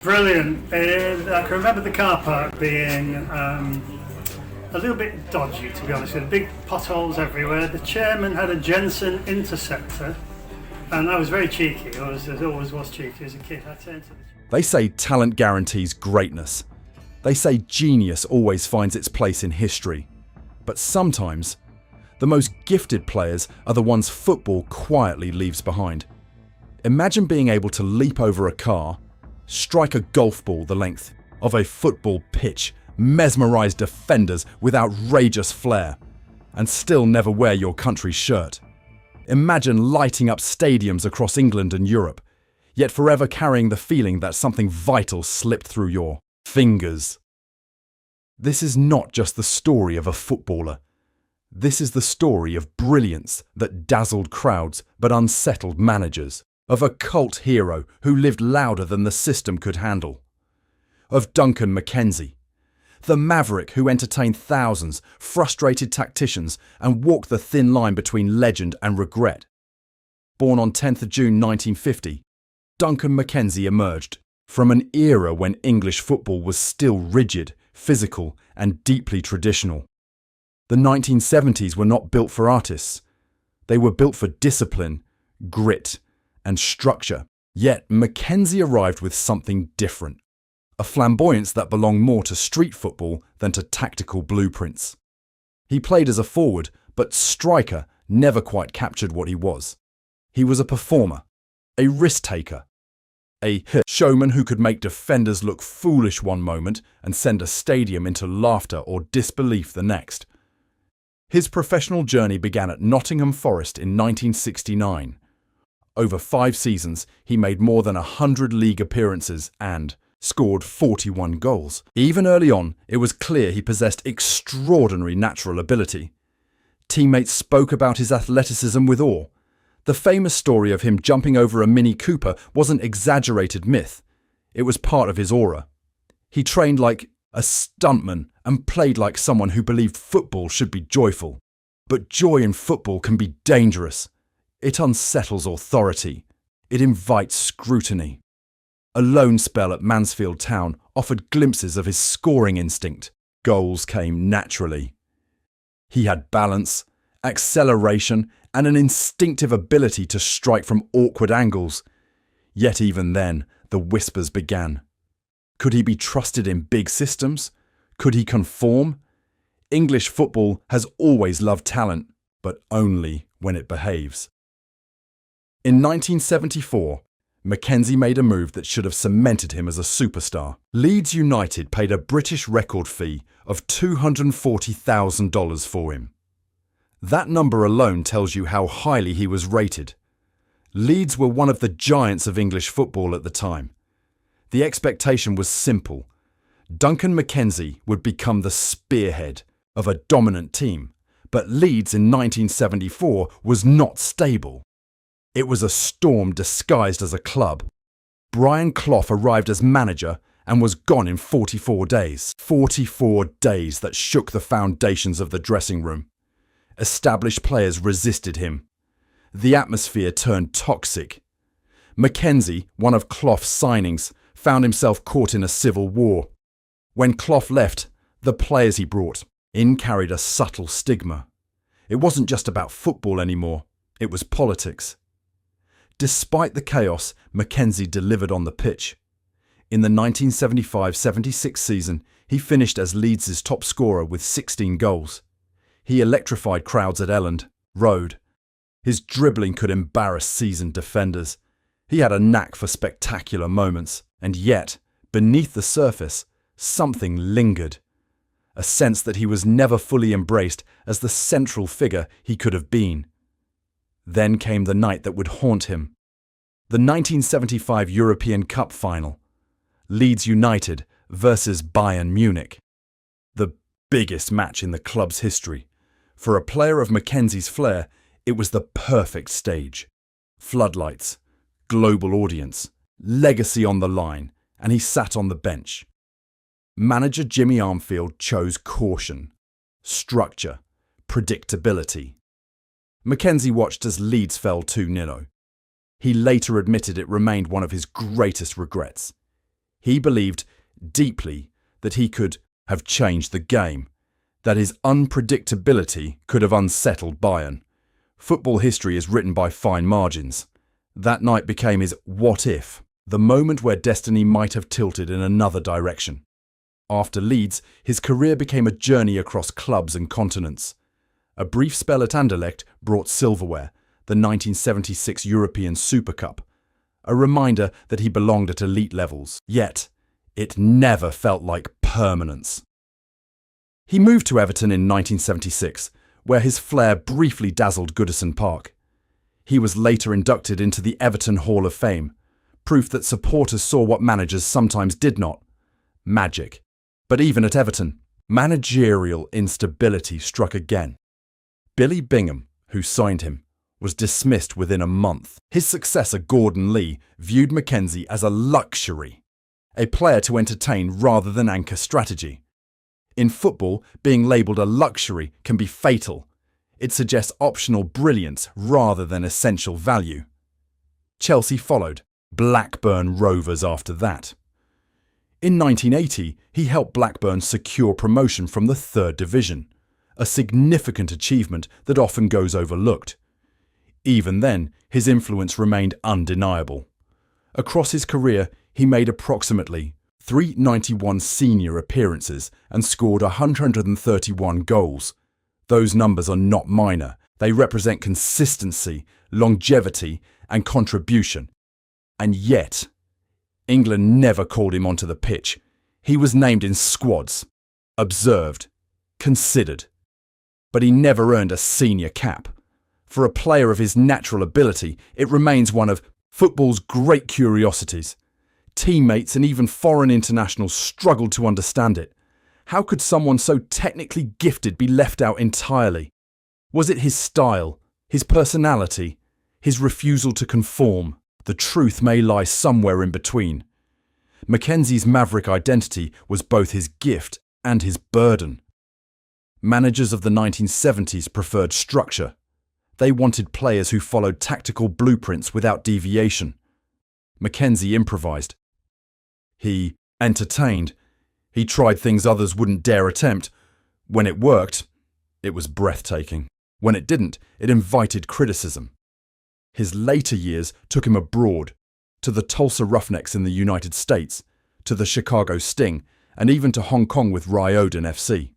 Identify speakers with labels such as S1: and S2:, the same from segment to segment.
S1: Brilliant. I can remember the car park being a little bit dodgy, to be honest with you. Big potholes everywhere. The chairman had a Jensen Interceptor, and I was very cheeky. I always was cheeky as a kid. I turned to the...
S2: They say talent guarantees greatness. They say genius always finds its place in history. But sometimes, the most gifted players are the ones football quietly leaves behind. Imagine being able to leap over a car, strike a golf ball the length of a football pitch, mesmerise defenders with outrageous flair, and still never wear your country's shirt. Imagine lighting up stadiums across England and Europe, yet forever carrying the feeling that something vital slipped through your fingers. This is not just the story of a footballer. This is the story of brilliance that dazzled crowds but unsettled managers, of a cult hero who lived louder than the system could handle, of Duncan McKenzie, the maverick who entertained thousands, frustrated tacticians and walked the thin line between legend and regret. Born on 10th of June 1950, Duncan McKenzie emerged from an era when English football was still rigid, physical and deeply traditional. The 1970s were not built for artists. They were built for discipline, grit and structure. Yet McKenzie arrived with something different, a flamboyance that belonged more to street football than to tactical blueprints. He played as a forward, but striker never quite captured what he was. He was a performer, a risk-taker, a showman who could make defenders look foolish one moment and send a stadium into laughter or disbelief the next. His professional journey began at Nottingham Forest in 1969. Over 5 seasons, he made more than 100 league appearances and scored 41 goals. Even early on, it was clear he possessed extraordinary natural ability. Teammates spoke about his athleticism with awe. The famous story of him jumping over a Mini Cooper wasn't exaggerated myth. It was part of his aura. He trained like a stuntman and played like someone who believed football should be joyful. But joy in football can be dangerous. It unsettles authority. It invites scrutiny. A loan spell at Mansfield Town offered glimpses of his scoring instinct. Goals came naturally. He had balance, acceleration, and an instinctive ability to strike from awkward angles. Yet even then, the whispers began. Could he be trusted in big systems? Could he conform? English football has always loved talent, but only when it behaves. In 1974, McKenzie made a move that should have cemented him as a superstar. Leeds United paid a British record fee of $240,000 for him. That number alone tells you how highly he was rated. Leeds were one of the giants of English football at the time. The expectation was simple. Duncan McKenzie would become the spearhead of a dominant team, but Leeds in 1974 was not stable. It was a storm disguised as a club. Brian Clough arrived as manager and was gone in 44 days. 44 days that shook the foundations of the dressing room. Established players resisted him. The atmosphere turned toxic. McKenzie, one of Clough's signings, found himself caught in a civil war. When Clough left, the players he brought in carried a subtle stigma. It wasn't just about football anymore, it was politics. Despite the chaos, McKenzie delivered on the pitch. In the 1975-76 season, he finished as Leeds' top scorer with 16 goals. He electrified crowds at Elland Road. His dribbling could embarrass seasoned defenders. He had a knack for spectacular moments, and yet, beneath the surface, something lingered. A sense that he was never fully embraced as the central figure he could have been. Then came the night that would haunt him. The 1975 European Cup final. Leeds United versus Bayern Munich. The biggest match in the club's history. For a player of McKenzie's flair, it was the perfect stage. Floodlights, global audience, legacy on the line, and he sat on the bench. Manager Jimmy Armfield chose caution, structure, predictability. McKenzie watched as Leeds fell 2-0. He later admitted it remained one of his greatest regrets. He believed deeply that he could have changed the game, that his unpredictability could have unsettled Bayern. Football history is written by fine margins. That night became his what if, the moment where destiny might have tilted in another direction. After Leeds, his career became a journey across clubs and continents. A brief spell at Anderlecht brought silverware, the 1976 European Super Cup, a reminder that he belonged at elite levels. Yet, it never felt like permanence. He moved to Everton in 1976, where his flair briefly dazzled Goodison Park. He was later inducted into the Everton Hall of Fame, proof that supporters saw what managers sometimes did not: magic. But even at Everton, managerial instability struck again. Billy Bingham, who signed him, was dismissed within a month. His successor, Gordon Lee, viewed McKenzie as a luxury, a player to entertain rather than anchor strategy. In football, being labelled a luxury can be fatal. It suggests optional brilliance rather than essential value. Chelsea followed, Blackburn Rovers after that. In 1980, he helped Blackburn secure promotion from the third division, a significant achievement that often goes overlooked. Even then, his influence remained undeniable. Across his career, he made approximately 391 senior appearances and scored 131 goals. Those numbers are not minor. They represent consistency, longevity, and contribution. And yet, England never called him onto the pitch. He was named in squads, observed, considered. But he never earned a senior cap. For a player of his natural ability, it remains one of football's great curiosities. Teammates and even foreign internationals struggled to understand it. How could someone so technically gifted be left out entirely? Was it his style, his personality, his refusal to conform? The truth may lie somewhere in between. McKenzie's maverick identity was both his gift and his burden. Managers of the 1970s preferred structure. They wanted players who followed tactical blueprints without deviation. McKenzie improvised. He entertained. He tried things others wouldn't dare attempt. When it worked, it was breathtaking. When it didn't, it invited criticism. His later years took him abroad, to the Tulsa Roughnecks in the United States, to the Chicago Sting, and even to Hong Kong with Ryodan FC.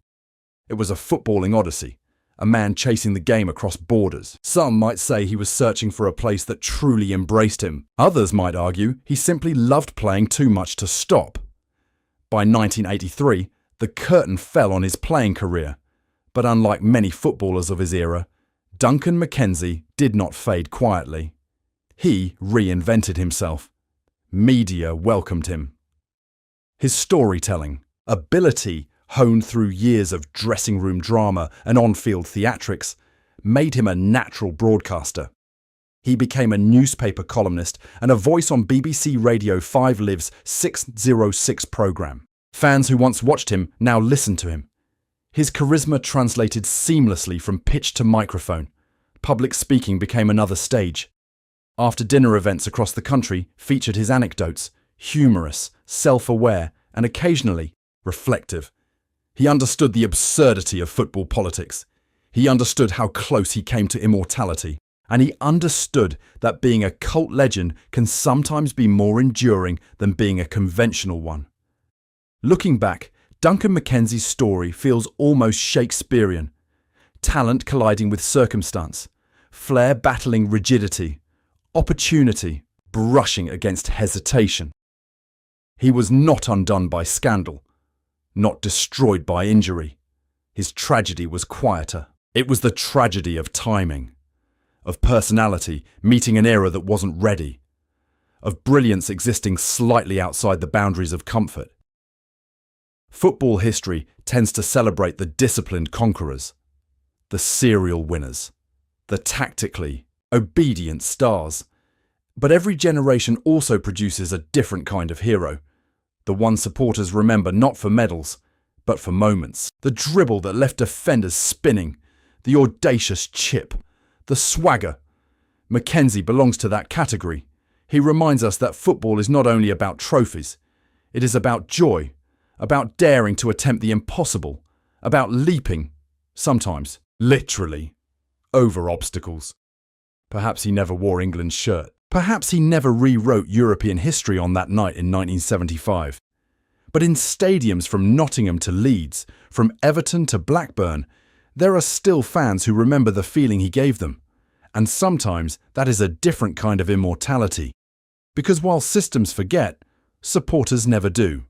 S2: It was a footballing odyssey, a man chasing the game across borders. Some might say he was searching for a place that truly embraced him. Others might argue he simply loved playing too much to stop. By 1983, the curtain fell on his playing career. But unlike many footballers of his era, Duncan McKenzie did not fade quietly. He reinvented himself. Media welcomed him. His storytelling, ability honed through years of dressing room drama and on-field theatrics, made him a natural broadcaster. He became a newspaper columnist and a voice on BBC Radio 5 Live's 606 programme. Fans who once watched him now listen to him. His charisma translated seamlessly from pitch to microphone. Public speaking became another stage. After-dinner events across the country featured his anecdotes, humorous, self-aware, and occasionally reflective. He understood the absurdity of football politics. He understood how close he came to immortality. And he understood that being a cult legend can sometimes be more enduring than being a conventional one. Looking back, Duncan McKenzie's story feels almost Shakespearean. Talent colliding with circumstance, flair battling rigidity, opportunity brushing against hesitation. He was not undone by scandal, not destroyed by injury. His tragedy was quieter. It was the tragedy of timing, of personality meeting an era that wasn't ready, of brilliance existing slightly outside the boundaries of comfort. Football history tends to celebrate the disciplined conquerors, the serial winners, the tactically obedient stars. But every generation also produces a different kind of hero, the one supporters remember not for medals, but for moments. The dribble that left defenders spinning, the audacious chip, the swagger. McKenzie belongs to that category. He reminds us that football is not only about trophies, It is about joy, about daring to attempt the impossible, about leaping, sometimes, literally, over obstacles. Perhaps he never wore England's shirt. Perhaps he never rewrote European history on that night in 1975. But in stadiums from Nottingham to Leeds, from Everton to Blackburn, there are still fans who remember the feeling he gave them. And sometimes that is a different kind of immortality. Because while systems forget, supporters never do.